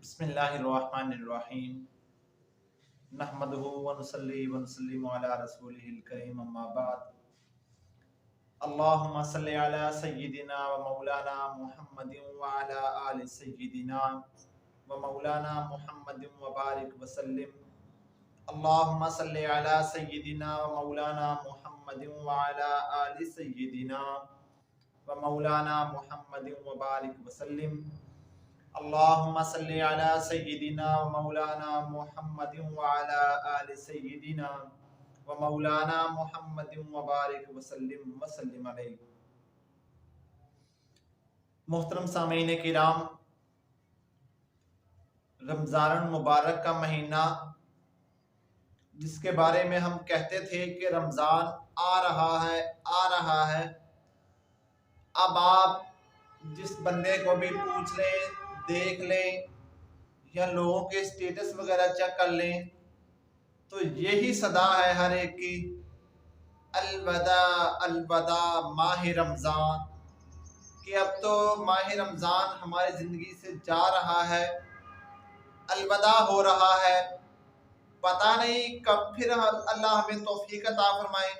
बिस्मिल्लाहिर्रहमानिर्रहीम नहमदुहु व नुसल्ली व नुसल्लिमु अला रसूलिहिल करीम अम्मा बाद। अल्लाहुम्मा सल्लि अला सय्यिदिना व मौलाना मुहम्मदिन व अला आलि सय्यिदिना व मौलाना मुहम्मदिन व बारिक व सल्लिम। अल्लाहुम्मा सल्लि अला सय्यिदिना व मौलाना मुहम्मदिन व अला आलि सय्यिदिना व मौलाना मुहम्मदिन व बारिक व सल्लिम। अल्लाहुम्मा सल्लि अला सय्यिदिना व मौलाना मुहम्मदिन व अला आलि सय्यिदिना व मौलाना मुहम्मदिन व बारिक व सल्लिम अलैहि। मोहतरम सामीन किराम, रमज़ान मुबारक का महीना जिसके बारे में हम कहते थे कि रमज़ान आ रहा है। अब आप जिस बंदे को भी पूछ लें, देख लें या लोगों के स्टेटस वगैरह चेक कर लें तो यही सदा है हर एक की, अलवदा अलवदा माह रमज़ान, कि अब तो माह रमज़ान हमारी ज़िंदगी से जा रहा है, अलवदा हो रहा है। पता नहीं कब फिर अल्लाह हमें तौफीक अता फरमाए,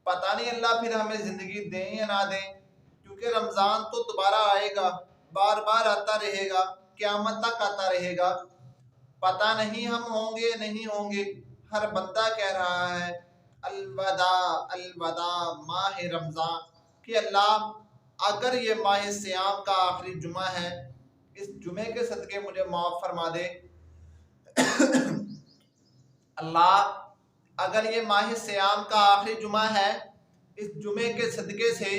पता नहीं अल्लाह फिर हमें ज़िंदगी दें या ना दें, क्योंकि रमज़ान तो दोबारा आएगा, बार बार आता रहेगा, क़यामत तक आता रहेगा। पता नहीं हम होंगे नहीं होंगे। हर बंदा कह रहा है अलवदा अलवदा माह रमज़ान, कि अल्लाह अगर ये माह सियाम का आखिरी जुमा है, इस जुमे के सदके मुझे माफ़ फरमा दे। अल्लाह अगर ये माह सियाम का आखिरी जुमा है, इस जुमे के सदके से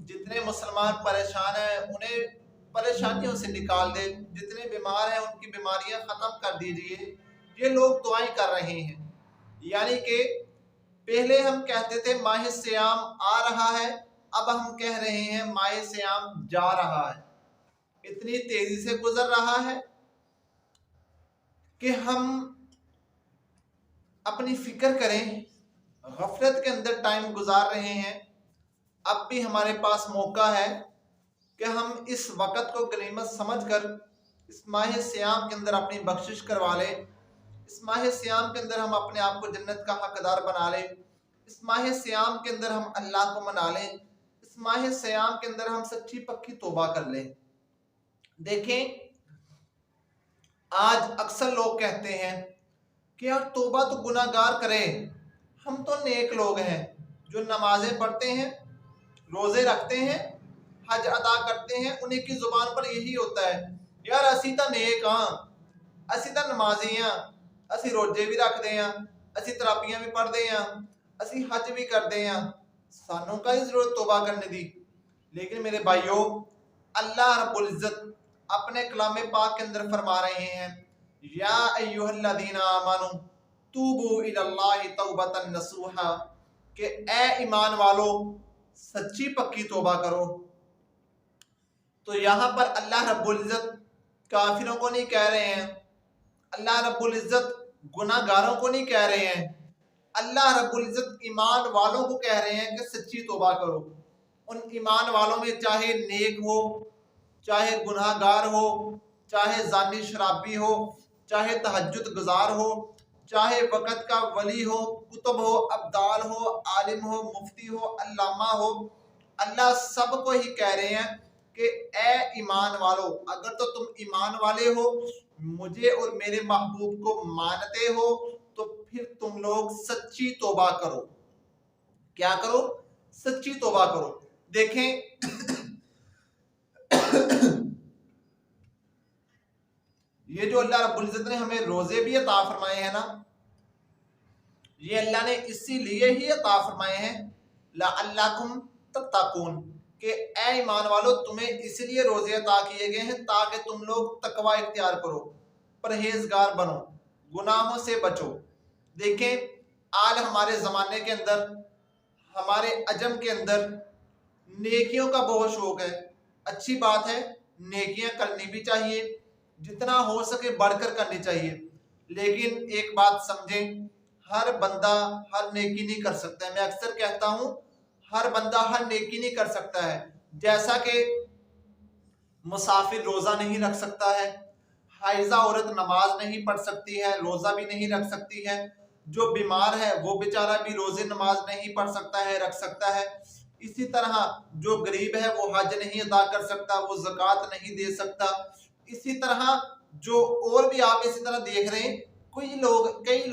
जितने मुसलमान परेशान हैं उन्हें परेशानियों से निकाल दे, जितने बीमार हैं उनकी बीमारियां ख़त्म कर दीजिए। ये लोग दुआएं कर रहे हैं। यानी कि पहले हम कहते थे माह सियाम आ रहा है, अब हम कह रहे हैं माह सियाम जा रहा है। इतनी तेजी से गुजर रहा है कि हम अपनी फिक्र करें, गफलत के अंदर टाइम गुजार रहे हैं। अब भी हमारे पास मौका है कि हम इस वक़्त को गनीमत समझकर इस माह सियाम के अंदर अपनी बख्शिश करवा लें। इस माह सियाम के अंदर हम अपने आप को जन्नत का हकदार बना लें। इस माह सियाम के अंदर हम अल्लाह को मना लें। इस माह सियाम के अंदर हम सच्ची पक्की तौबा कर लें। देखें, आज अक्सर लोग कहते हैं कि यार तौबा तो गुनाहगार करें, हम तो नेक लोग हैं जो नमाजें पढ़ते हैं, रोज़े रखते हैं, हज अदा करते हैं। उन्हीं की ज़ुबान पर यही होता है, यार असी तो नेक हाँ, असी तो नमाजी हाँ, असी रोजे भी रखते हैं, असी तराबियां भी पढ़ते हैं, असी हज भी करते हैं, सानू का ही जरूरत तौबा करने दी। लेकिन मेरे भाइयों, अल्लाह रब्बुल इज्जत अपने कलाम पाक के अंदर फरमा रहे हैं, या अय्युहल्लज़ीना आमनू तूबू इलल्लाहि तौबतन नसूहा, कि ए ईमान वालों सच्ची पक्की तौबा करो। तो यहाँ पर अल्लाह रब्बुल इज्जत काफिरों को नहीं कह रहे हैं, अल्लाह रब्बुल इज्जत गुनाहगारों को नहीं कह रहे हैं, अल्लाह रब्बुल इज्जत ईमान वालों को कह रहे हैं कि सच्ची तौबा करो। उन ईमान वालों में चाहे नेक हो, चाहे गुनाहगार हो, चाहे जानी शराबी हो, चाहे तहज्जुद गुजार हो, चाहे वक़्त का वली हो, कुतुब हो, अब्दाल हो, आलिम हो, मुफ्ती हो, अल्लामा हो, अल्लाह सबको ही कह रहे हैं कि ए ईमान वालों, अगर तो तुम ईमान वाले हो, मुझे और मेरे महबूब को मानते हो, तो फिर तुम लोग सच्ची तौबा करो। क्या करो? सच्ची तौबा करो। देखें, ये जो अल्लाह रब्बुल इज्जत ने हमें रोजे भी अता फरमाए हैं ना, ये अल्लाह ने इसीलिए ही अता फरमाए हैं लअल्लकुम तत्तकून, कि ए ईमान वालों तुम्हें इसलिए रोजे अता किए गए हैं ताकि तुम लोग तकवा इख्तियार करो, परहेजगार बनो, गुनाहों से बचो। देखें, आज हमारे ज़माने के अंदर, हमारे अजम के अंदर नेकियों का बहुत शौक है। अच्छी बात है, नेकियां करनी भी चाहिए, जितना हो सके बढ़कर करनी चाहिए। लेकिन एक बात समझें, हर बंदा हर नेकी नहीं कर सकता है। मैं अक्सर कहता हूँ, हर बंदा हर नेकी नहीं कर सकता है। जैसा कि मुसाफिर रोज़ा नहीं रख सकता है, हाइजा औरत नमाज नहीं पढ़ सकती है, रोजा भी नहीं रख सकती है। जो बीमार है वो बेचारा भी रोजे नमाज नहीं पढ़ सकता है, रख सकता है। इसी तरह जो गरीब है वो हज नहीं अदा कर सकता, वो ज़कात नहीं दे सकता। इसी तरह जो और भी आप इसी तरह देख रहे हैं, कई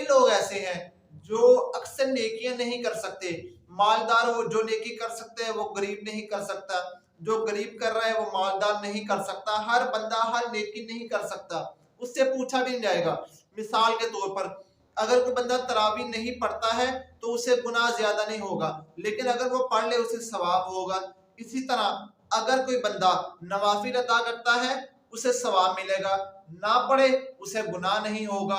लोग ऐसे हैं जो अक्सर नेकियां नहीं कर सकते। मालदार हो जो नेकी कर सकते हैं वो गरीब नहीं कर सकता, जो गरीब कर रहा है वो मालदार नहीं कर सकता। हर बंदा हर नेकी नहीं कर सकता, उससे पूछा भी नहीं जाएगा। मिसाल के तौर पर अगर कोई बंदा तरावी नहीं पढ़ता है तो उसे गुनाह ज्यादा नहीं होगा, लेकिन अगर वो पढ़ ले उसे सवाब होगा। इसी तरह अगर कोई बंदा नवाफिल अदा करता है उसे सवाब मिलेगा, ना पढ़े उसे गुनाह नहीं होगा।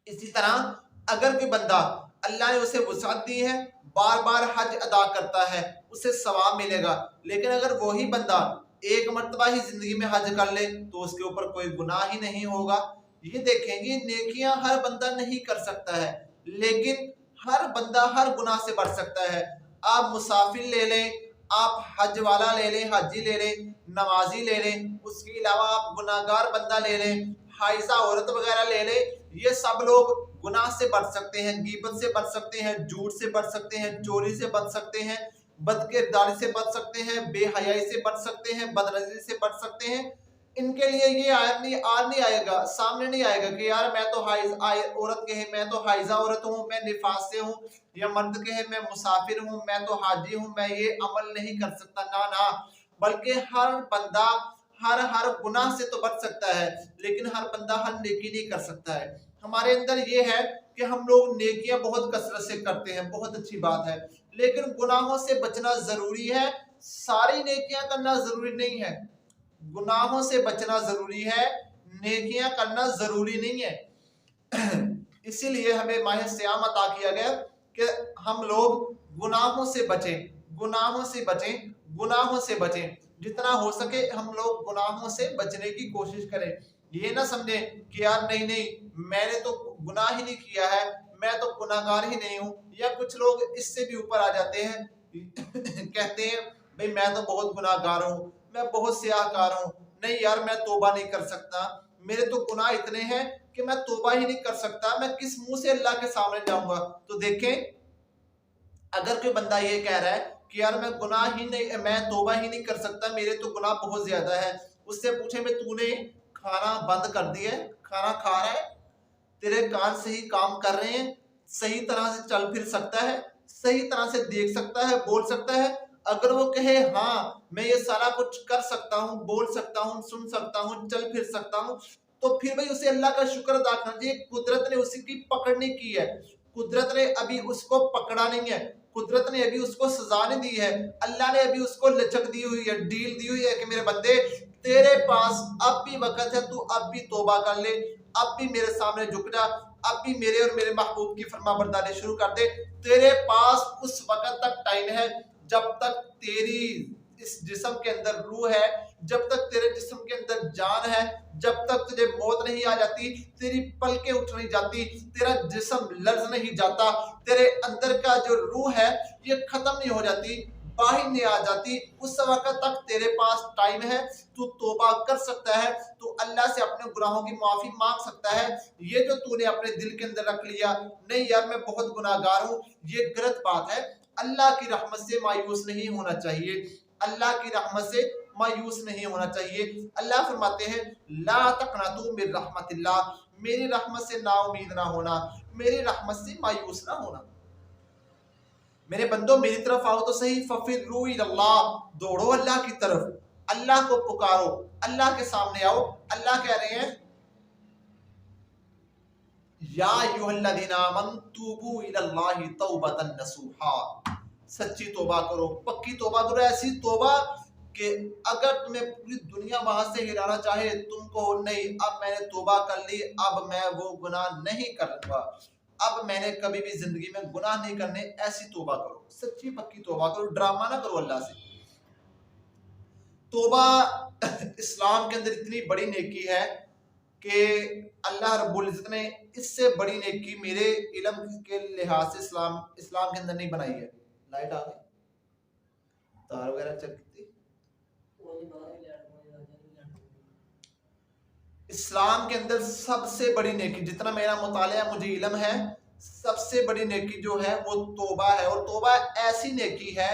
इसी तरह अगर कोई बंदा अल्लाह ने उसे वुसअत दी है, बार बार हज अदा करता है, उसे सवाब मिलेगा। लेकिन अगर वही बंदा एक मर्तबा ही जिंदगी में हज कर ले तो उसके ऊपर कोई गुनाह ही नहीं होगा। ये देखेंगे नेकियां हर बंदा नहीं कर सकता है, लेकिन हर बंदा हर गुनाह से बच सकता है। आप मुसाफिर ले लें, आप हज वाला ले लें, हाजी ले लें, नमाजी ले लें, उसके अलावा आप गुनाहगार बंदा ले लें, हाइजा औरत वगैरह ले लें, ये सब लोग गुनाह से बच सकते हैं, गीबत से बच सकते हैं, झूठ से बच सकते हैं, चोरी से बच सकते हैं, बदकिरदारी से बच सकते हैं, बेहयाई से बच सकते हैं, बदनजरी से बच सकते हैं। इनके लिए ये आयत नहीं आएगा, सामने नहीं आएगा कि यार मैं तो औरत के है, मैं तो हाइजा औरत हूँ, मैं निफास से हूँ, या मर्द के है मैं मुसाफिर हूँ, मैं तो हाजी हूँ, मैं ये अमल नहीं कर सकता। ना ना, बल्कि हर बंदा हर गुनाह से तो बच सकता है, लेकिन हर बंदा हर नेकी नहीं कर सकता है। हमारे अंदर ये है कि हम लोग नेकियां बहुत कसरत से करते हैं, बहुत अच्छी बात है, लेकिन गुनाहों से बचना जरूरी है। सारी नेकियां करना जरूरी नहीं है, गुनाहों से बचना जरूरी है, नेकियां करना जरूरी नहीं है। इसीलिए हमें माह सियाम अता किया गया कि हम लोग गुनाहों से बचें, गुनाहों से बचें, गुनाहों से बचें। जितना हो सके हम लोग गुनाहों से बचने की कोशिश करें। ये ना समझे कि यार नहीं नहीं मैंने तो गुनाह ही नहीं किया है, मैं तो गुनाहगार ही नहीं हूँ। या कुछ लोग इससे भी ऊपर आ जाते हैं, कहते हैं भाई मैं तो बहुत गुनाहगार हूँ, मैं बहुत सियाहकार हूँ, नहीं यार मैं तौबा नहीं कर सकता, मेरे तो गुनाह इतने हैं कि मैं तौबा ही नहीं कर सकता, मैं किस मुंह से अल्लाह के सामने जाऊंगा। तो देखें, अगर कोई बंदा ये कह रहा है कि यार मैं गुनाह ही नहीं, मैं तौबा ही नहीं कर सकता, मेरे तो गुनाह बहुत ज्यादा है, उससे पूछे मैं तूने खाना बंद कर दिया है, खाना खा रहा है, तेरे कान सही काम कर रहे हैं, सही तरह से चल फिर सकता है, सही तरह से देख सकता है, बोल सकता है। अगर वो कहे हाँ मैं ये सारा कुछ कर सकता हूँ, बोल सकता हूँ, सुन सकता हूँ, चल फिर सकता हूँ, तो फिर भाई उसे अल्लाह का शुक्र अदा करना चाहिए। कुदरत ने उसकी पकड़ नहीं की है, कुदरत ने अभी उसको पकड़ा नहीं है, कुदरत ने अभी उसको सजा नहीं दी है, अल्लाह ने अभी उसको लचक दी हुई है, डील दी हुई है कि मेरे बंदे तेरे पास अब भी वक्त है, तू अब भी तौबा कर ले, अब भी मेरे सामने झुक जा, अब भी मेरे और मेरे महबूब की फरमाबरदारी शुरू कर दे। तेरे पास उस वक्त तक टाइम है जब तक तेरी इस जिस्म के अंदर रूह है, जब तक तेरे जिस्म के अंदर जान है, जब तक तुझे मौत नहीं आ जाती, तेरी पलकें उठ नहीं जाती, तेरा जिस्म लर्ज नहीं जाता, तेरे अंदर का जो रूह है ये खत्म नहीं हो जाती, बाहर नहीं आ जाती, उस वक्त तक तेरे पास टाइम है, तू तौबा कर सकता है, तू अल्लाह से अपने गुनाहों की माफी मांग सकता है। ये जो तूने अपने दिल के अंदर रख लिया नहीं यार मैं बहुत गुनाहगार हूँ, ये गलत बात है। अल्लाह की रहमत से मायूस नहीं होना चाहिए, अल्लाह की रहमत से मायूस नहीं होना चाहिए। अल्लाह फरमाते हैं ला तकनतू मिन रहमतिल्लाह, मेरी रहमत से ना उम्मीद ना होना, मेरी रहमत से मायूस ना होना। मेरे बंदो मेरी तरफ आओ तो सही, फफिरू इलल्लाह, दौड़ो अल्लाह की तरफ, अल्लाह को पुकारो, अल्लाह के सामने आओ। अल्लाह कह रहे हैं या अय्युहल्लज़ीना आमनू तूबू इलल्लाहि तौबतन नसूहा, सच्ची तौबा करो, पक्की तौबा करो, ऐसी तौबा कि अगर तुम्हें पूरी दुनिया वहां से हिलाना चाहे तुमको नहीं अब मैंने तौबा कर ली, अब मैं वो गुनाह नहीं करूंगा, अब मैंने कभी भी जिंदगी में गुनाह नहीं करने, ऐसी तौबा करो, सच्ची पक्की तौबा करो, ड्रामा ना करो अल्लाह से। तौबा इस्लाम के अंदर इतनी बड़ी नेकी है कि अल्लाह रब्बुल इज्जत ने इससे बड़ी नेकी मेरे इल्म के लिहाज से इस्लाम के अंदर नहीं बनाई है। लाइट आ गई, तार वगैरह चेक की, इस्लाम के अंदर सबसे बड़ी नेकी, जितना मेरा मुतालिया मुझे इल्म है, सबसे बड़ी नेकी जो है वो तौबा है। और तौबा ऐसी नेकी है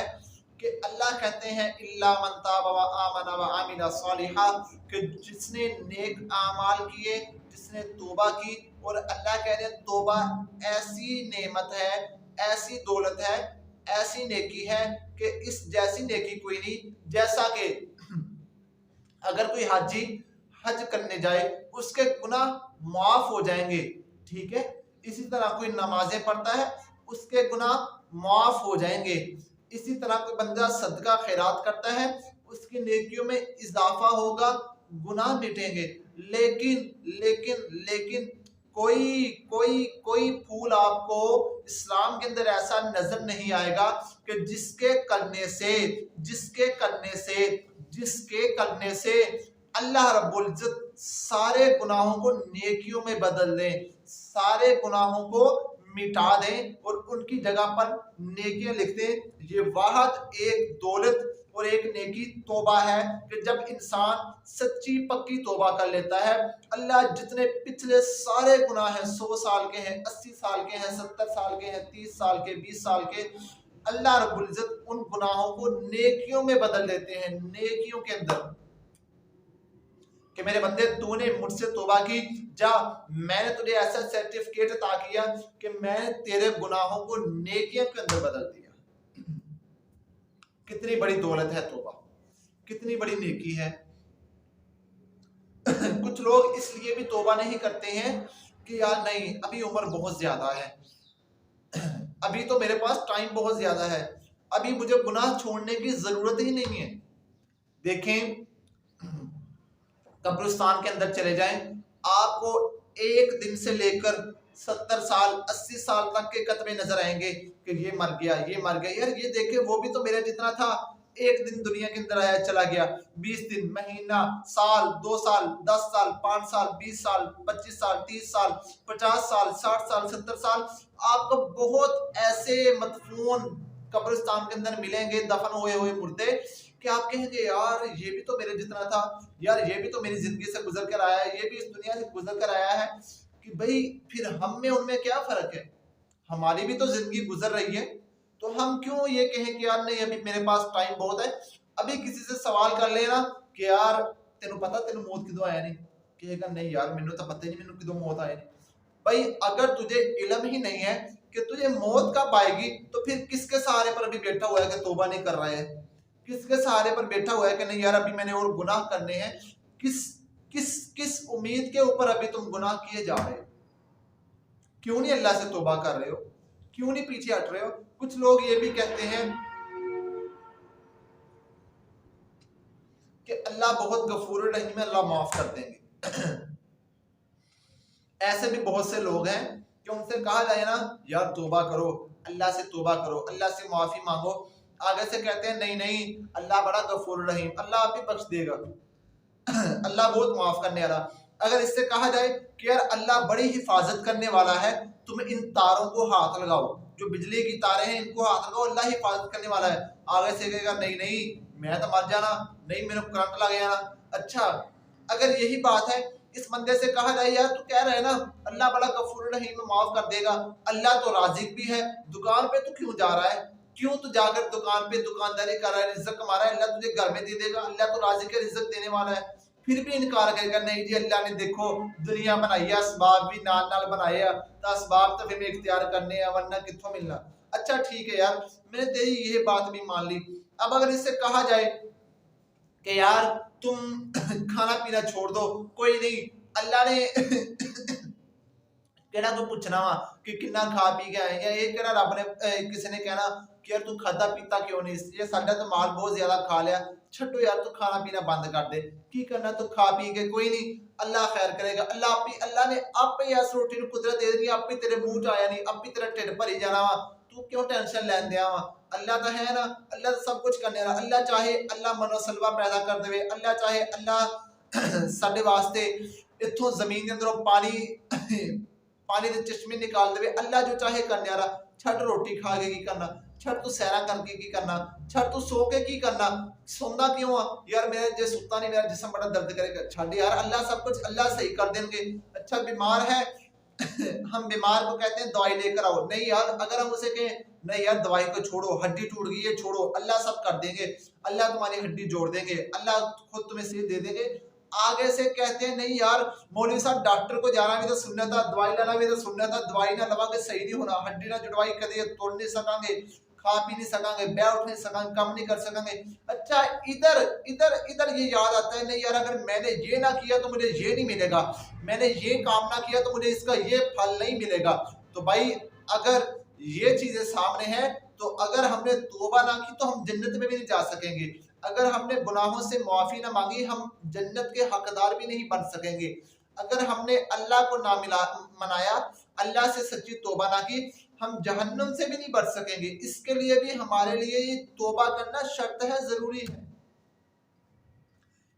कि अल्लाह कहते हैं इल्ला मन ताबा व आमना व आमिला सालिहा, कि जिसने नेक आमाल किए, जिसने तौबा की। और अल्लाह कह रहे हैं तौबा ऐसी नेमत है, ऐसी दौलत है, ऐसी नेकी है कि इस जैसी नेकी कोई नहीं। जैसा कि अगर कोई हाजी हज करने जाए उसके गुनाह माफ हो जाएंगे, ठीक है, इसी तरह कोई नमाजें पढ़ता है उसके गुनाह माफ हो जाएंगे। इसी तरह कोई बंदा सदका खैरात करता है उसकी नेकियों में इजाफा होगा, गुनाह मिटेंगे। लेकिन लेकिन लेकिन कोई कोई कोई फूल आपको इस्लाम के अंदर ऐसा नजर नहीं आएगा कि जिसके करने से अल्लाह रब्बुल इज्जत सारे गुनाहों को नेकियों में बदल दें, सारे गुनाहों को मिटा दें और उनकी जगह पर नेकियां लिख दें। ये वाहद एक दौलत और एक नेकी तौबा है कि जब इंसान सच्ची पक्की तौबा कर लेता है, अल्लाह जितने पिछले सारे गुनाह हैं, 100 साल के हैं, 80 साल के हैं, 70 साल के हैं, 30 साल के, 20 साल के, अल्लाह रब्बुल इज्जत उन गुनाहों को नेकियों में बदल देते हैं, नेकियों के अंदर। कि मेरे बंदे तूने मुझसे तौबा की, जा मैंने तुझे ऐसा सर्टिफिकेट अता किया कि मैंने तेरे गुनाहों को नेकियों के अंदर बदल दिया। कितनी बड़ी दौलत है तौबा, कितनी बड़ी नेकी है। कुछ लोग इसलिए भी तौबा नहीं करते हैं कि यार नहीं अभी उम्र बहुत ज्यादा है, अभी तो मेरे पास टाइम बहुत ज्यादा है, अभी मुझे गुनाह छोड़ने की जरूरत ही नहीं है। देखें कब्रिस्तान के अंदर चले जाएं, आपको एक दिन से लेकर 70 साल 80 साल तक के कतरे नजर आएंगे कि ये मर गया, ये मर गया, यार ये देखे वो भी तो मेरे जितना था, एक दिन दुनिया के अंदर आया चला गया, 20 दिन, महीना, साल, 2 साल, 10 साल, 5 साल, 20 साल, 25 साल, 30 साल, 50 साल, 60 साल, 70 साल। आपको बहुत ऐसे मदफून कब्रिस्तान के अंदर मिलेंगे, दफन हुए हुए मुर्दे, कि आप कहेंगे यार ये भी तो मेरे जितना था, यार ये भी तो मेरी जिंदगी से गुजर कर आया है, ये भी इस दुनिया से गुजर कर आया है। कि भाई फिर हम में उनमें क्या फर्क है, हमारी भी तो जिंदगी गुजर रही है, तो हम क्यों ये कहें कि यार नहीं अभी मेरे पास टाइम बहुत है। अभी किसी से सवाल कर लेना कि यार तेनू पता तेनू मौत किदों आया नहीं, कहेगा नहीं यार मैनू तो पता ही नहीं मैनू किदों मौत आया नहीं। भाई अगर तुझे इल्म ही नहीं है कि तुझे मौत कब आएगी, तो फिर किसके सहारे पर अभी बैठा हुआ है कि तौबा नहीं कर रहा है, किसके सहारे पर बैठा हुआ है कि नहीं यार अभी मैंने और गुनाह करने हैं, किस किस किस उम्मीद के ऊपर अभी तुम गुनाह किए जा रहे हो? क्यों नहीं अल्लाह से तौबा कर रहे हो, क्यों नहीं पीछे हट रहे हो? कुछ लोग ये भी कहते हैं कि अल्लाह बहुत गफूर रहीम है, अल्लाह माफ कर देंगे। ऐसे भी बहुत से लोग हैं कि उनसे कहा जाए ना यार तौबा करो, अल्लाह से तौबा करो, अल्लाह से माफी मांगो, आगे से कहते हैं नहीं नहीं अल्लाह बड़ा गफूर रहीम, अल्लाह आप ही बख्श देगा, अल्लाह बहुत माफ करने वाला। अगर इससे कहा जाए कि यार अल्लाह बड़ी हिफाजत करने वाला है, तुम इन तारों को हाथ लगाओ, जो बिजली की तारें हैं इनको हाथ लगाओ, अल्लाह हिफाजत करने वाला है, आगे से कहेगा नहीं नहीं मैं तो मर जाना, नहीं मेरे को करंट लग जाना। अच्छा अगर यही बात है, इस बंदे से कहा जाए यार तू कह रहा है ना अल्लाह बड़ा गफूर रहीम माफ कर देगा, अल्लाह तो राजिक भी है, दुकान पे तू क्यों जा रहा है, क्यों तू जाकर दुकान पे दुकानदारी कर रहा है, रिज़्क़ कमा रहा है, अल्लाह तुझे घर में दे देगा, अल्लाह तो राज़िक़ है, रिज़्क़ देने वाला है। फिर भी इनकार करेगा नहीं जी अल्लाह ने देखो दुनिया बनाई है, असबाब भी नाल नाल बनाए है, तो असबाब तो फिर इख्तियार करने हैं वरना कित्थों मिलना। अच्छा ठीक है यार मैंने तेरी ये बात भी मान ली। अब अगर इससे कहा जाए कि यार तुम खाना पीना छोड़ दो, कोई नहीं अल्लाह ने कहना तू पूछना वा कि कितना खा पी गया है, या ये कहना रब ने किसी ने कहना कि यार तू खाता पीता क्यों नहीं, ये साडा तो माल बहुत ज्यादा खा लिया, छड्डो यार तू खाना पीना बंद कर दे, की करना तू खा पी के, कोई नहीं अल्लाह खैर करेगा, अल्लाह ने आप ही इस रोटी को कुदरत दे दी, आप ही तेरे मुंह च आया नहीं, आप ही तेरा ढिड भरी जाना वा, तू क्यों टेंशन लैन दिया वा, अल्लाह तो है ना, अल्लाह तो सब कुछ करने वाला, अल्लाह चाहे अल्लाह मनोसलवा पैदा कर दे, अल्लाह चाहे अल्लाह साडे वास्ते इत्थों जमीन के अंदरों पानी दे चश्मे निकाल दे, अल्लाह जो चाहे करने वाला, छड़ रोटी खा के की करना, छड़ तू सैरा करके की करना, छड़ तू सो के की करना, सोना क्यों आ यार, मेरे जे सुता नहीं, मेरा जिस्म बड़ा दर्द करेगा, छड़ यार, अल्लाह सब कुछ अल्लाह सही कर देंगे। अच्छा बीमार है हम बीमार को कहते हैं दवाई लेकर आओ, नहीं यार, अगर हम उसे कहें नहीं यार दवाई को छोड़ो, हड्डी टूट गई है छोड़ो, अल्लाह सब कर देंगे, अल्लाह तुम्हारी हड्डी जोड़ देंगे, अल्लाह खुद तुम्हें सेहत दे देंगे। आगे से कहते हैं नहीं यार मौलवी साहब डॉक्टर को जाना भी तो सुनना था, दवाई लाना भी तो सुनना था, दवाई ना लगा के सही नहीं होना, हड्डी ना जुड़वाई कदे तोड़ नहीं सकांगे, खा पी नहीं सकांगे, बैठ उठ नहीं सकांगे, काम नहीं कर सकांगे। अच्छा इधर इधर इधर ये याद आता है नहीं यार, अगर मैंने ये ना किया तो मुझे ये नहीं मिलेगा, मैंने ये काम ना किया तो मुझे इसका ये फल नहीं मिलेगा। तो भाई अगर ये चीजें सामने हैं तो अगर हमने तौबा ना की तो हम जन्नत में भी नहीं जा सकेंगे, अगर हमने गुनाहों से माफी ना मांगी हम जन्नत के हकदार भी नहीं बन सकेंगे, अगर हमने अल्लाह को ना मनाया, अल्लाह से सच्ची तौबा ना की, हम जहन्नुम से भी नहीं बच सकेंगे। इसके लिए भी हमारे लिए ये तौबा करना शर्त है, जरूरी है।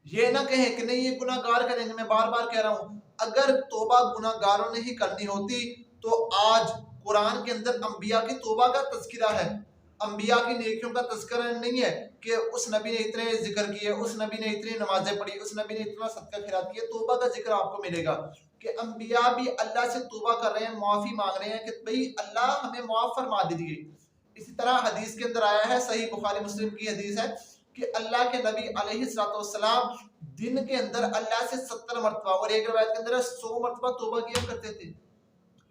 ये ना कहें कि नहीं ये गुनाहगार करेंगे, मैं बार बार कह रहा हूं, अगर तौबा गुनाहगारों ने ही करनी होती तो आज कुरान के अंदर अंबिया की तौबा का तज़किरा है, अंबिया की नेकियों का तज़किरा नहीं है कि उस नबी ने इतने जिक्र किए, उस नबी ने इतनी नमाजें पढ़ी, उस नबी ने इतना सदका खैरात किया, तौबा का जिक्र आपको मिलेगा कि अंबिया भी अल्लाह से तौबा कर रहे हैं, माफी मांग रहे हैं कि भाई अल्लाह हमें माफ फरमा दीजिए। इसी तरह हदीस के अंदर आया है, सही बुखारी मुस्लिम की हदीस है कि अल्लाह के नबी अलैहिस्सलाम दिन के अंदर अल्लाह से 70 मरतबा और एक रिवायत के अंदर 100 मरतबा तौबा किया करते थे।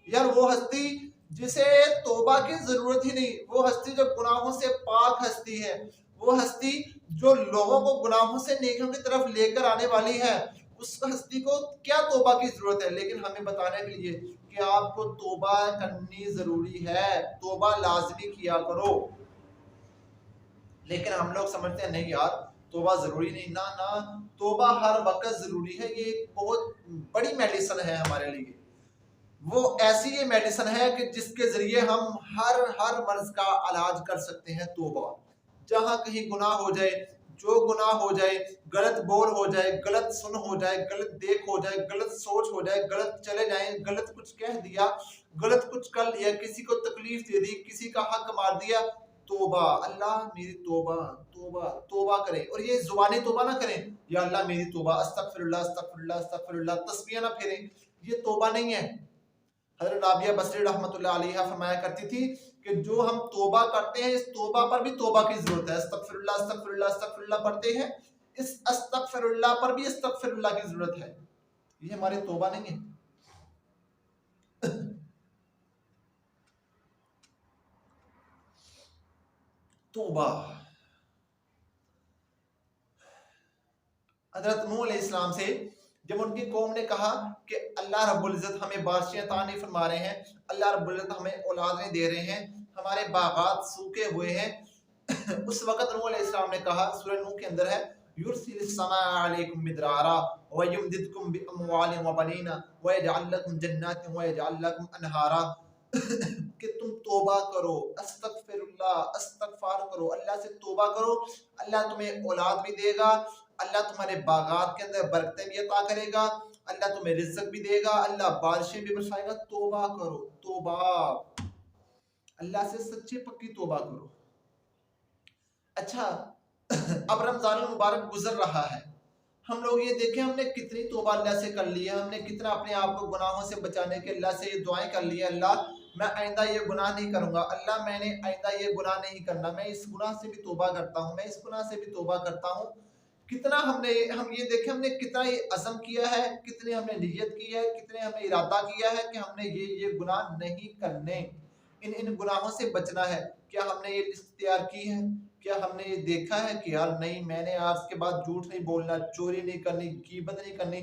यार वो हस्ती जिसे तौबा की जरूरत ही नहीं, वो हस्ती जो गुनाहों से पाक हस्ती है, वो हस्ती जो लोगों को गुनाहों से नेकियों की तरफ लेकर आने वाली है, उस हस्ती को क्या तौबा की जरूरत है। लेकिन हमें बताने के लिए कि आपको तौबा करनी जरूरी है, तौबा लाजमी किया करो। लेकिन हम लोग समझते हैं नहीं यार तौबा जरूरी नहीं, ना ना, तौबा हर वक्त जरूरी है, ये एक बहुत बड़ी मेडिसिन है हमारे लिए। वो ऐसी ये मेडिसिन है कि जिसके जरिए हम हर मर्ज का इलाज कर सकते हैं। तौबा, जहां कहीं गुनाह हो जाए, जो गुनाह हो जाए, गलत बोल हो जाए, गलत सुन हो जाए, गलत देख हो जाए, गलत सोच हो जाए, गलत चले जाए, गलत कुछ कह दिया, गलत कुछ कर लिया, किसी को तकलीफ दे दी, किसी का हक मार दिया, तौबा, अल्लाह मेरी तौबा, तौबा, तौबा करें। और ये जुबानी तौबा ना करें, या अल्लाह मेरी तौबा, अस्तगफिरुल्लाह अस्तगफिरुल्लाह अस्तगफिरुल्लाह, तस्बीह ना फेरें, ये तौबा नहीं है। हज़रत राबिया बसरी रहमतुल्लाह अलैहा फरमाया करती थी कि जो हम तौबा करते हैं, इस तौबा पर भी तौबा की जरूरत है। अस्तगफिरुल्लाह अस्तगफिरुल्लाह अस्तगफिरुल्लाह पढ़ते हैं, इस अस्तगफिरुल्लाह पर भी अस्तगफिरुल्लाह की जरूरत है। ये हमारी तौबा नहीं है। तौबा, हजरत नूह अलैहिस्सलाम से जब उनकी कौम ने कहा कि अल्लाह रब्बुल इज्जत हमें बारिशें अता नहीं फरमा रहे हैं, अल्लाह रब्बुल इज्जत हमें औलाद नहीं दे रहे हैं, हमारे बागात सूखे हुए हैं उस वक्त नूह अलैहिस्सलाम ने कहा, सूरह नूह के अंदर है, युरसिलिस समा अलैकुम मिदरारा व युमदिदकुम बिअमवालिन व बनीना व यजअल लकुम जन्नातिन व यजअल लकुम अनहारा कि तुम तौबा करो, अस्तगफिरुल्लाह, इस्तगफार करो, अल्लाह से तौबा करो, अल्लाह तुम्हें औलाद भी देगा, अल्लाह तुम्हारे बागात के अंदर बरकतें भी अता करेगा, अल्लाह तुम्हें रिज़्क़ भी देगा, अल्लाह बारिशें भी बरसाएगा। तौबा करो, तौबा, अल्लाह से सच्ची पक्की तौबा करो। अच्छा अब रमजान मुबारक गुजर रहा है, हम लोग ये देखें हमने कितनी तौबा अल्लाह से कर ली है, हमने कितना अपने आप को गुनाहों से बचाने के अल्लाह से ये दुआएं कर ली है, अल्लाह मैं आइंदा ये गुनाह नहीं करूंगा, अल्लाह मैंने आइंदा ये गुनाह नहीं करना, मैं इस गुनाह से भी तौबा करता हूँ, मैं इस गुनाह से भी तौबा करता हूँ। कितना हम ये देखें हमने कितना ये अज़म किया है, कितने हमने नियत की है, कितने हमने इरादा किया है कि हमने ये गुनाह नहीं करने, इन गुनाहों से बचना है। क्या हमने ये लिस्ट तैयार की है? क्या हमने ये देखा है कि यार नहीं मैंने आज के बाद झूठ नहीं बोलना, चोरी नहीं करनी, गीबत नहीं करनी,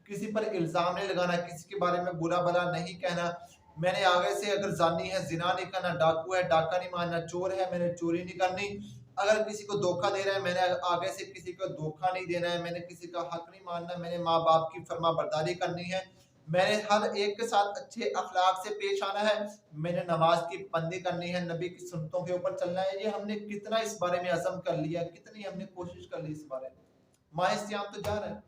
किसी पर इल्जाम नहीं लगाना, किसी के बारे में बुरा भला नहीं कहना, मैंने आगे से अगर जानी है जिना नहीं करना, डाकू है डाका नहीं मारना, चोर है मैंने चोरी नहीं करनी, अगर किसी को धोखा दे रहा है मैंने आगे से किसी को धोखा नहीं देना है, मैंने किसी का हक नहीं मानना, मैंने माँ बाप की फरमा बरदारी करनी है, मैंने हर एक के साथ अच्छे अखलाक से पेश आना है, मैंने नमाज की पाबंदी करनी है, नबी की सुन्नतों के ऊपर चलना है। ये हमने कितना इस बारे में अज़म कर लिया, कितनी हमने कोशिश कर ली इस बारे में। माह सियाम तो जा रहा है,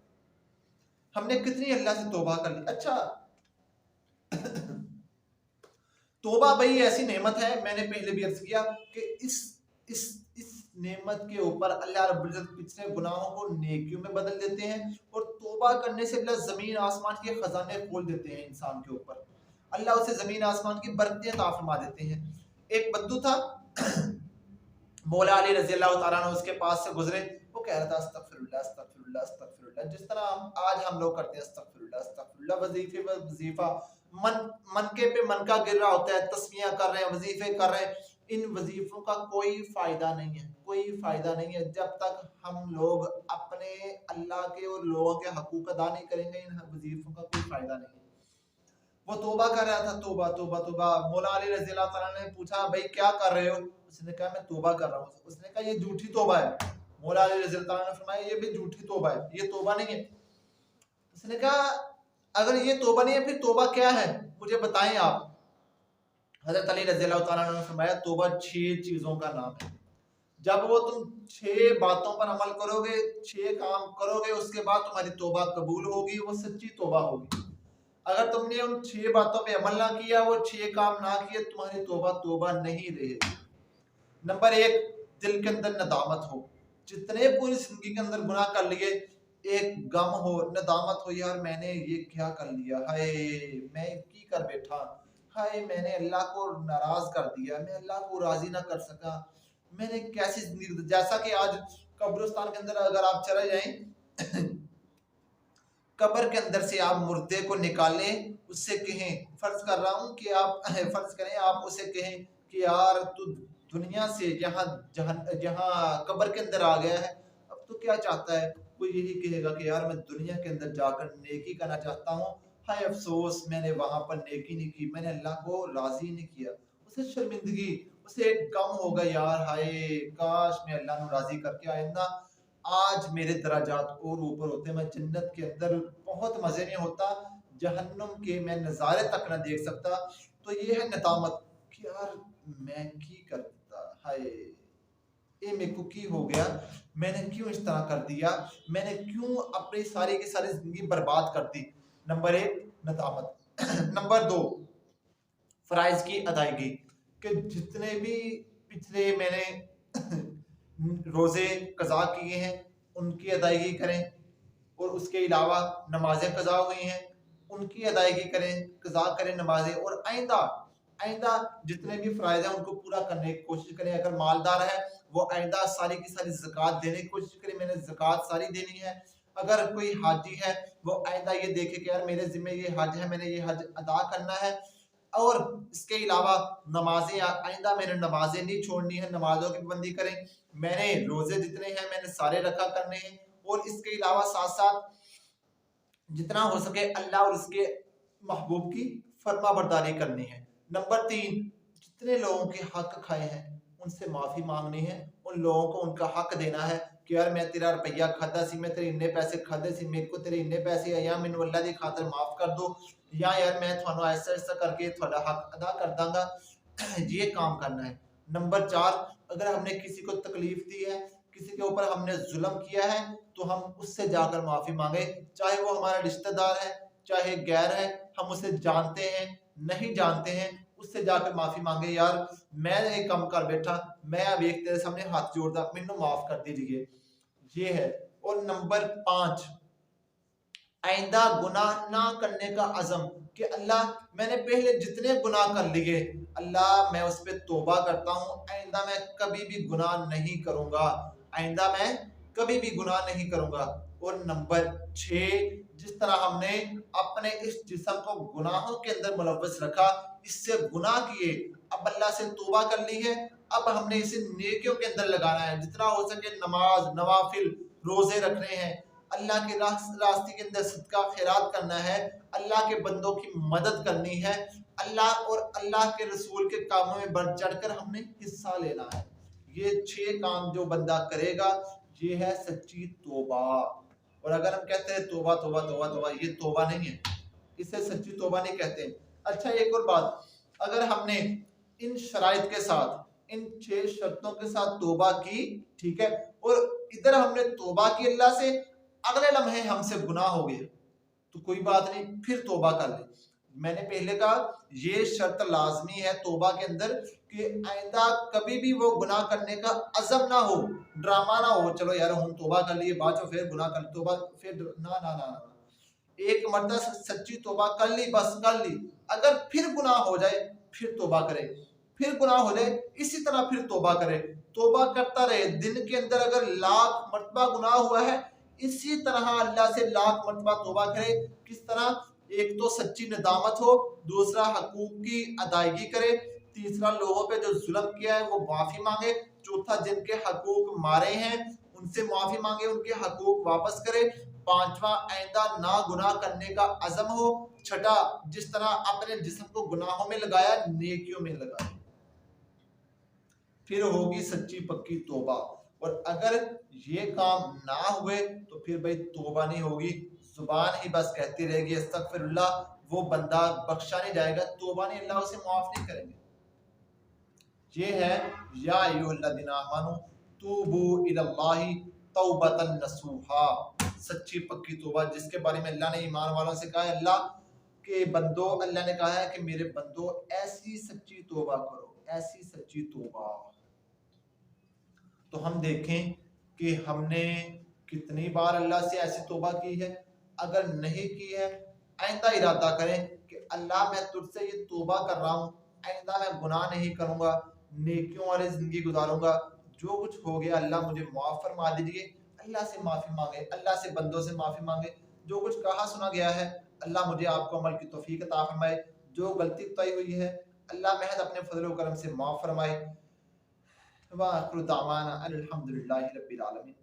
हमने कितनी अल्लाह से तौबा कर ली। अच्छा तौबा भाई ऐसी नेमत है, मैंने पहले भी अर्ज किया कि इस नेमत के ऊपर अल्लाह रब्बुल इज्जत पिछले गुनाहों को नेकियों में बदल देते हैं, और तौबा करने से अल्लाह जमीन आसमान के खजाने खोल देते हैं इंसान के ऊपर। अल्लाह उसे जमीन आसमान की बरकतें अता फरमा देते हैं। एक बद्दू था मौला अली रजी अल्लाह तआला अन्हु उसके पास से गुजरे, वो कह रहा था अस्तगफिरुल्लाह अस्तगफिरुल्लाह अस्तगफिरुल्लाह, जिस तरह आज हम लोग करते हैं अस्तगफिरुल्लाह अस्तगफिरुल्लाह, वजीफे वजीफा मनके पे मनका गिर रहा होता है, तस्मीयां कर रहे हैं, वजीफे कर रहे हैं। इन वजीफों का कोई फायदा नहीं है, कोई फायदा नहीं है जब तक हम लोग अपने अल्लाह के और लोगों के हकूक अदा नहीं करेंगे। इन वजीफों का कोई फायदा नहीं है। वो तौबा कर रहा था, तौबा तौबा तौबा। मौला अली रज़ी अल्लाह तआला ने पूछा, भाई क्या कर रहे हो? उसने कहा मैं तौबा कर रहा हूँ। उसने कहा ये झूठी तौबा है। मौला अली रज़ी अल्लाह तआला ने फरमाया ये भी झूठी तौबा है, ये तौबा नहीं है। उसने कहा अगर ये तौबा नहीं है फिर तौबा क्या है, मुझे बताएं आप। हज़रत अली रज़ी अल्लाह तआला ने फरमाया तौबा 6 चीजों का नाम है। जब वो तुम 6 बातों पर अमल करोगे, 6 काम करोगे, उसके बाद तुम्हारी तौबा कबूल होगी, वो सच्ची तौबा होगी। अगर तुमने उन 6 बातों पे अमल ना किया, वो 6 काम ना किए, तुम्हारी तौबा तौबा नहीं रहेगी। नंबर 1, दिल के अंदर नदामत हो। जितने पूरी जिंदगी के अंदर गुनाह कर लिए, एक गम हो, नदामत हो, यार मैंने ये क्या कर लिया, हाय मैं की कर बैठा, हाय मैंने अल्लाह को नाराज कर दिया, मैं अल्लाह को राजी ना कर सका, मैंने कैसी जिंदगी। जैसा कि आज कब्रिस्तान के अंदर अगर आप चले जाएं कब्र के अंदर से आप मुर्दे को निकालें, उससे कहें, फर्ज कर रहा हूँ कि आप फर्ज करें आप उसे कहें कि यार तू दुनिया से यहाँ जहाँ कब्र के अंदर आ गया है, अब तो क्या चाहता है? वो यही कहेगा कि यार मैं दुनिया के अंदर जाकर नेकी करना चाहता हूँ, हाय अफसोस मैंने वहां पर नेकी नहीं की, मैंने अल्लाह को राजी नहीं किया। उसे शर्मिंदगी, उसे एक गम होगा, यार हाय काश मैं अल्लाह को राजी करके आइंदा आज मेरे दराजात और ऊपर होते, मैं जन्नत के अंदर बहुत मजे में होता, जहन्नुम के मैं नज़ारे तक ना देख सकता। तो ये है नदामत कि यार मैं की करता, हाय ये मेरे को की हो गया, मैंने क्यों इस तरह कर दिया, मैंने क्यों अपनी सारी की सारी जिंदगी बर्बाद कर दी। नंबर 1 नदामत। नंबर 2 फराइज की अदायगी, कि जितने भी पिछले मैंने रोजे कज़ा किए हैं उनकी अदायगी करें, और उसके अलावा नमाजें कज़ा हुई हैं उनकी अदायगी करें, कज़ा करें नमाजें, और आइंदा आइंदा जितने भी फ़राइज़ हैं उनको पूरा करने की कोशिश करें। अगर मालदार है वो आइंदा सारी की सारी ज़कात देने की कोशिश करें, मैंने ज़कात सारी देनी है। अगर कोई हाजी है वो आइंदा ये देखे कि यार मेरे ज़िम्मे ये हज है, मैंने ये हज अदा करना है। और इसके अलावा नमाजें आइंदा मैंने नमाजें नहीं छोड़नी है, नमाजों की पाबंदी करें। मैंने रोजे जितने हैं मैंने सारे रखा करने हैं, और इसके अलावा साथ साथ जितना हो सके अल्लाह और उसके महबूब की फर्मा बरदारी करनी है। नंबर 3 जितने लोगों के हक खाए हैं उनसे माफी मांगनी है, उन लोगों को उनका हक देना है कि यार मैं तेरा रुपया खादा सी, मैं तेरे इन्ने पैसे खादे सी, मेरे को तेरे इन्ने पैसे है, या मैनू अल्लाह दी खातर माफ कर दो, या यार मैं थानू ऐसा ऐसा करके थोड़ा हक अदा कर दांगा। ये काम करना है। नंबर 4 अगर हमने किसी को तकलीफ दी है, किसी के ऊपर हमने जुल्म किया है, तो हम उससे जाकर माफी मांगे, चाहे वो हमारा रिश्तेदार है चाहे गैर है, हम उसे जानते हैं नहीं जानते हैं, उससे जाकर माफी मांगे, यार मैं एक कम कर बैठा, मैं अब एक तेरे सामने हाथ जोड़ता, मैनू माफ कर दीजिए। ये है। और नंबर 5 आइंदा गुनाह ना करने का अज़म, कि अल्लाह मैंने पहले जितने गुनाह कर लिए अल्लाह मैं उस पर तौबा करता हूँ, आइंदा मैं कभी भी गुनाह नहीं करूँगा, आइंदा मैं कभी भी गुनाह नहीं करूँगा। और नंबर 6 जिस तरह हमने अपने इस जिस्म को गुनाहों के अंदर मुलव्वस रखा, इससे गुनाह किए, अब अल्लाह से तौबा कर ली है, अब हमने इसे नेकियों के अंदर लगाना है, जितना हो सके नमाज नवाफिल रोजे रखने हैं, अल्लाह के रास्ते के अंदर सदका खैरात करना है, अल्लाह के बंदों की मदद करनी है, अल्लाह और अल्लाह के रसूल के कामों में बढ़ चढ़कर हमने हिस्सा लेना है। ये 6 काम जो बंदा करेगा ये है सच्ची तौबा। और अगर हम कहते हैं तौबा तौबा तौबा तौबा, ये तौबा नहीं है, इसे सच्ची तौबा नहीं कहते। अच्छा एक और बात, अगर हमने इन शराइत के साथ इन 6 शर्तों के साथ तौबा की, ठीक है, और इधर हमने तौबा की अल्लाह से, अगले लम्हे हमसे गुनाह हो गए, तो कोई बात नहीं, फिर तौबा कर ले। मैंने पहले कहा ये शर्त लाजमी है तौबा के अंदर कि आइंदा कभी भी वो गुनाह करने का अज़म ना हो, ड्रामा ना हो, चलो यार हम तौबा कर लिए बाद में फिर गुनाह कर तौबा फिर ना ना ना ना। एक मरतबा सच्ची तौबा कर ली, बस कर ली, अगर फिर गुनाह हो जाए फिर तौबा करे, फिर गुनाह हो जाए इसी तरह फिर तौबा करे, तौबा करता रहे। दिन के अंदर अगर लाख मरतबा गुनाह हुआ है इसी तरह अल्लाह से लाख मरतबा तौबा करे। किस तरह? एक तो सच्ची नदामत हो, दूसरा हकूक की अदायगी करे, तीसरा लोगों पे जो जुल्म किया है वो माफी मांगे, चौथा जिनके हकूक मारे हैं उनसे माफी मांगे, उनके हकूक वापस करे, पांचवा आइंदा ना गुनाह करने का अज़म हो, छठा जिस तरह अपने जिस्म को गुनाहों में लगाया नेकियों में लगाए। फिर होगी सच्ची पक्की तौबा। और अगर ये काम ना हुए तो फिर भाई तौबा नहीं होगी, जुबान ही बस कहती रहेगी अस्तगफिरुल्लाह, वो बंदा बख्शा नहीं जाएगा, तौबा नहीं, अल्लाह उसे माफ नहीं करेंगे। ये है या अय्युहल्लज़ीना आमनू तूबू इलल्लाहि तौबतन नसूहा, सच्ची पक्की तौबा जिसके बारे में अल्लाह ने ईमान वालों से कहा है, अल्लाह के बंदो, अल्लाह ने कहा है कि मेरे बंदो ऐसी सच्ची तौबा करो, ऐसी सच्ची तौबा। तो हम देखें कि हमने कितनी बार अल्लाह से ऐसी तौबा की है। अगर नहीं की है, आइंदा इरादा करें कि अल्लाह मैं तुझसे ये तौबा कर रहा हूँ, आइंदा मैं गुनाह नहीं करूँगा, नेकियों वाली ज़िंदगी गुजारूँगा, जो कुछ हो गया अल्लाह मुझे माफ़ फरमा दीजिए। अल्लाह से माफ़ी मांगे, अल्लाह से बंदों से माफ़ी मांगे, जो कुछ कहा सुना गया है अल्लाह मुझे आपको अमल की तौफीक अता फरमाए, जो गलती तय हुई है अल्लाह महज अपने फजल व करम से माफ़ फरमाए। व आखिरु दावाना अनिल हम्दुलिल्लाहि रब्बिल आलमीन।